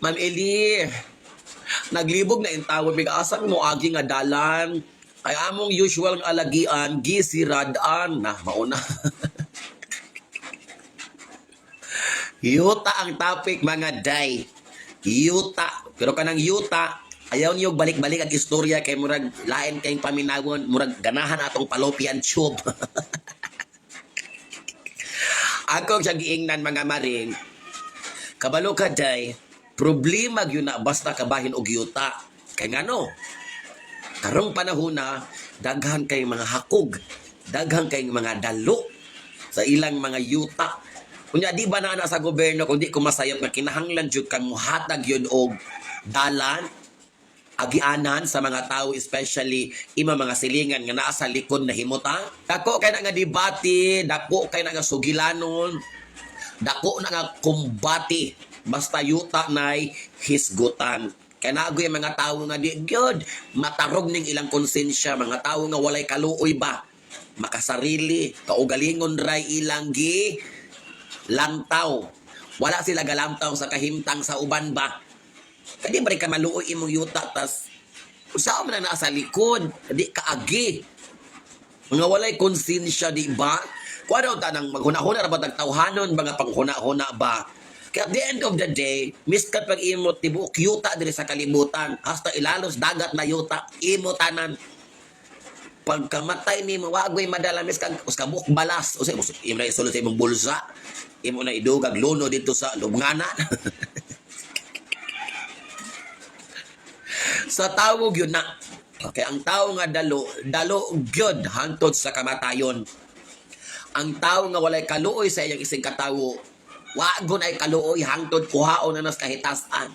Ma'am Eli, naglibog na yung tawag, bigaasan mo agi nga dalan. Ay among usual nga alagian, gisiradaan na mauna. Yuta ang topic mga day. Yuta. Pero kanang yuta, ayaw niyo balik-balik ang istorya kay murag lain kayong paminawon, murag ganahan atong fallopian tube. Ako siya giingnan mga maring. Kabalo ka day, problema gyud na basta kabahin og yuta. Kay ngano? Karong panahon na daghan kay mga hakog, daghan kay mga dalo sa ilang mga yuta. Kunya di ba na sa gobyerno kundi kumasayop nga kinahanglan jud kang muhatag yun og dalan agianan sa mga tao, especially ima mga silingan nga naa sa likod na himutang. Dako kay na nga debate, dako kay na nga sugilanon, dako na nga kumbati basta yuta nay hisgutan. Kaya nagoy mga tao nga di gyud matarog ning ilang konsensya, mga tao nga walay kaluoy ba makasarili, kaugalingon ray ilang gi lantaw. Wala sila galantaw sa kahimtang sa uban ba. Kadi ba ka maluoy imong yuta tas usaw man na sa likod, di kaagi. Mga walay konsensya di ba? Kuha daw tanang maghuna-huna ra ba tagtawhanon mga panghuna-huna ba? Kaya at the end of the day, miskat pag imo tibok yuta diri sa kalibutan, hasta ilalos dagat na yuta, imo tanan. Pagkamatay ni mawagoy madala miskan uskabuk balas, o sa imo na isulod sa imong bulsa, imo na idugag luno dito sa lubnganan. Sa tawog yun na. Okay, ang tao nga dalo gyud hantod sa kamatayon. Ang tao nga walay kaluoy sa iyang isig katawo, wagon ay kaluoy hangtod kuhaon na nas kahitasan.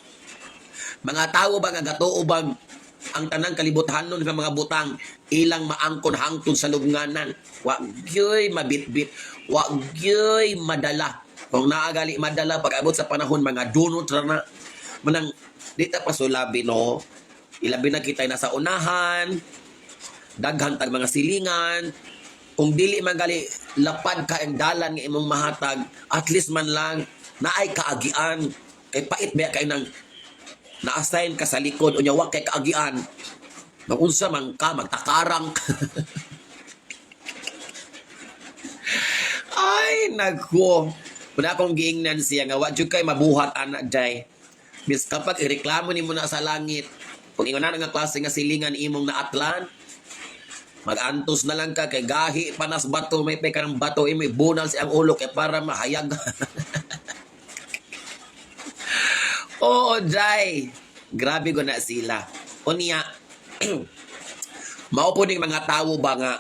Mga tao ba nga gatuo bag ang tanang kalibuthanon nga mga butang ilang maangkon hangtod sa lubnganan. Wa gyoy mabitbit, wa gyoy madala. Kung naagali madala pag-abot sa panahon mga dunot ra na manang di ta pasulabi no. Ilabi na kita nasa unahan, daghan tag mga silingan. Kung dili man gali lapad ka ang dalan nga imong mahatag, at least man lang naay kaagian. Kay pait ba kay nang na-assign ka sa likod unya wa kay kaagian. Magunsa man ka magtakarang. Ay nagko. Kuna akong giingnan siya nga wa jud kay mabuhat ana day. Bis kapag ireklamo nimo na sa langit, kung ingon na nga klase nga silingan imong naatlan, mag-antos na lang ka kay gahi panas bato, may peka ng bato imo ibunal sa ang ulo kay para mahayag. Oo, day. Grabe ko na sila. Unya, maupo ning mga tao ba nga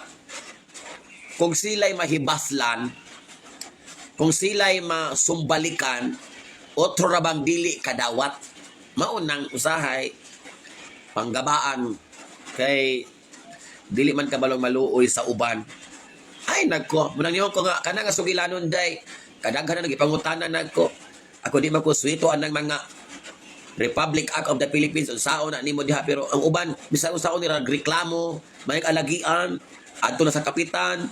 kung sila'y mahibaslan, kung sila'y masumbalikan, otro rabang dili kadawat, maunang usahay, panggabaan, kay dili man kabalong maluoy sa uban. Ay nagko, munang niyo ko nga kana nga sugilanon day. Kadaghan na nagipangutanan nagko. Ako di magkuswito anang mga Republic Act of the Philippines unsaon na nimo diha, pero ang uban bisan unsaon nila reklamo, may alagian adto na sa kapitan,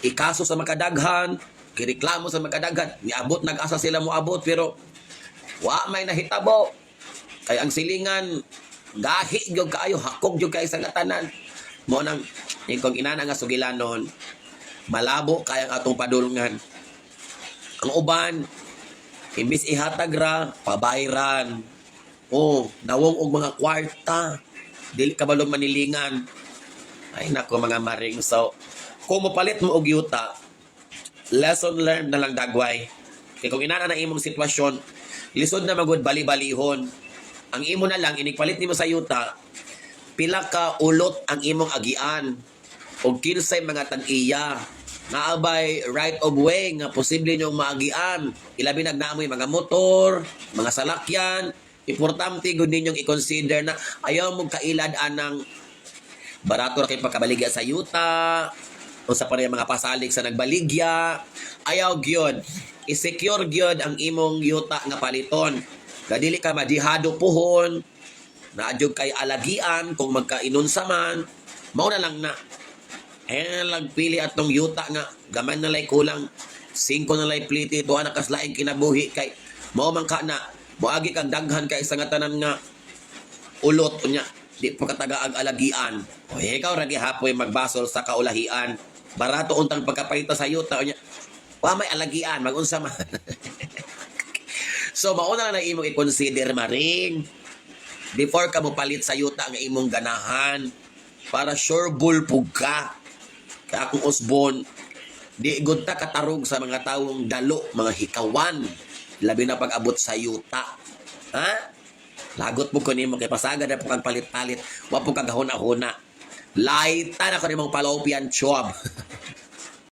ikaso sa makadaghan, gireklamo sa makadaghan, niabot nag-asa sila moabot pero wa may nahitabo. Kay ang silingan gahi gyud kaayo, hakog gyud kay sa tanan. Mo nang kung inana nga sugilanon, malabo kay ang atong padulungan. Ang uban imbis ihatag ra pabayran. Oh, nawong og mga kwarta, dili kabalong manilingan. Ay nako mga maring. So kung mapalit mo og yuta, lesson learned na lang dagway. Kay kung inana na imong sitwasyon, lisod na magud bali-balihon. Ang imo na lang inigpalit nimo sa yuta, pila ka ulot ang imong agian o kinsay mga tag-iya nga abay right of way nga posible nyong maagian. Ilabi nagnaamoy mga motor, mga salakyan. Importante gud ninyong i-consider na ayaw mong kailad anang barato ra kay pagkabaligya sa yuta o sa panay mga pasalig sa nagbaligya. Ayaw gyud i-secure gyud ang imong yuta nga paliton. Kadili ka madihado puhon, naadjog kay alagian kung magkainon sa man, mao na lang na. Lang pili atong yuta nga gaman na lay kulang 5 na lay pliti, 2 na kaslaing kinabuhi kay mao man ka na Moagi kang daghan kay isa nga tanan nga ulot unya di pa katagaag alagian. O ikaw ra gihapoy magbasol sa kaulahian. Barato untang pagkapalita sa yuta unya. Wa may alagian magunsa man. So mauna na imong i-consider maring before ka mo palit sa yuta nga imong ganahan para sure bull pug ka. Kaya akong usbon di gud ta katarog sa mga tawong dalo, mga hikawan. Labi na pag-abot sa yuta. Ha? Lagot mo ko nimo kay pasagad na po kang palit-palit. Wa po kagahon-ahona. Laita na ko nimong palaupian chob.